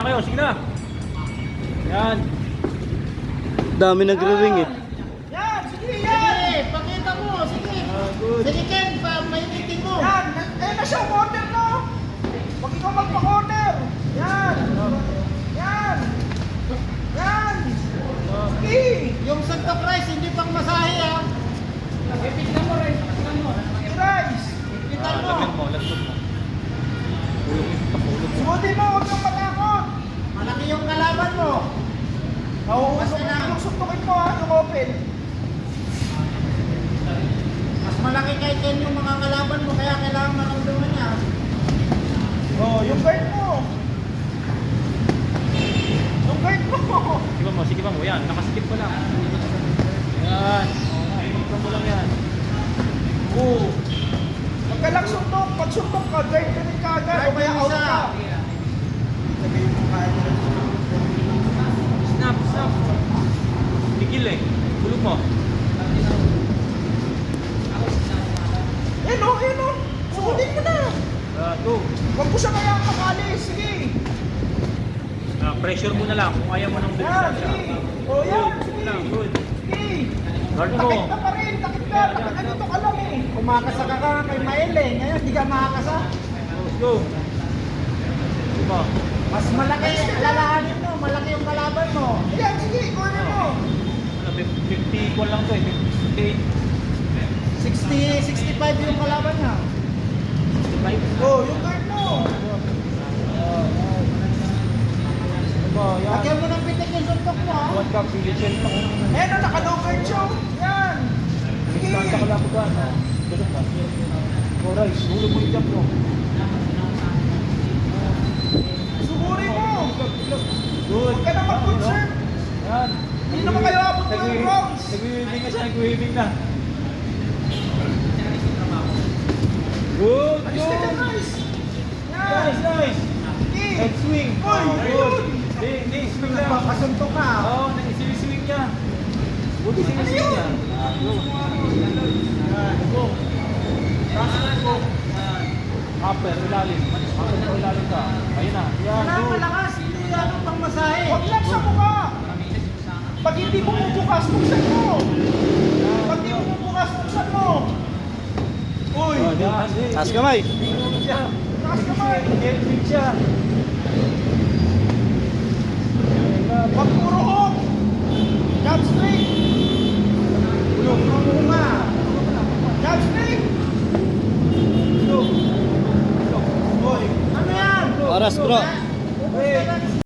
Kayo, sige na. Yan. Dami nagre-ring eh. Yan, sige yan. Sige, pakita mo, sige. Good. Sige Ken, mainitin mo. Yan, ayun na siya, order no. Huwag ikaw magpa-order. Yan. Yan. Yan. Sige. Yung Santo Christ, hindi pang masahe ah. Ipignan mo rin, ipignan mo. Rice. Ipignan mo. Lagyan mo, lagyan mo. Pulong yung kapulong mo. Subutin mo, huwag kang matakot. Malaki yung kalaban mo. Nauusok yung suntukin mo ha, yung open. Mas malaki kay Ken yung mga kalaban mo, kaya kailangan maramdaman niya. Oh, yung guard mo. Yung guard mo. Sige ba mo, yan. Nakasikip ko lang. Yan. Ikot mo lang yan. Oo. Huwag ka lang suntok. Pag suntok ka, guard ka rin kagad. O kaya out ka. Sabihin mo kaya mo. Snap, snap. Tigil eh. Tulog mo. Yan o, yan o. Sukutin mo na. Go. Huwag mo siya kaya makalis. Sige. Pressure mo na lang kung ayaw mo nang Yan, bilisan siya. sige. O yan, sige. Lang, good. Sige. Guard mo. Takit ka pa rin. Takit ka. Nakaganito ka lang eh. Kumakasa ka kay Mael eh, ngayon di ka makakasa. Let's go. Sige mo. Mas malaki, alalahanin mo, malaki yung kalaban mo. Yan, sige. Corner mo. Ano, 50 ko lang to eh. 58. 65 yung kalaban niya. 55. Oh, yung guard mo. Diba, yan. Lagyan mo ng pitik yung suntok mo ha. One cup, Philippine lang. Ayan o, naka-no guard siya. Yan. Sige. Basta ka lang bukan. Tulog na. Alright, hulog mo yung jump mo. Sugurin mo. Good. Huwag ka na mag-concern. Yan. Hindi naman kayo abot ng rounds. Nag-weaving na siya, nag-weaving na. Good, Alis ka good. dyan, guys. Yan. Nice, nice. Sige. Head swing. Uy, Good. yun. Di swing na. Nagpapasuntok ka. Oo, nag-swing niya. Buti siniswing niya. Go. Go. Go. Upper, ilalim. Upper, ilalim ka. Ayun na. Yan, Wala good. malakas, hindi ano pang masahe. Huwag lang sa mukha. Pag hindi mo bubukas, buksan mo. Pag hindi mo bubukas, buksan mo. Uy. Oh, yan. Taas kamay. Swing siya. Taas kamay. Head swing siya.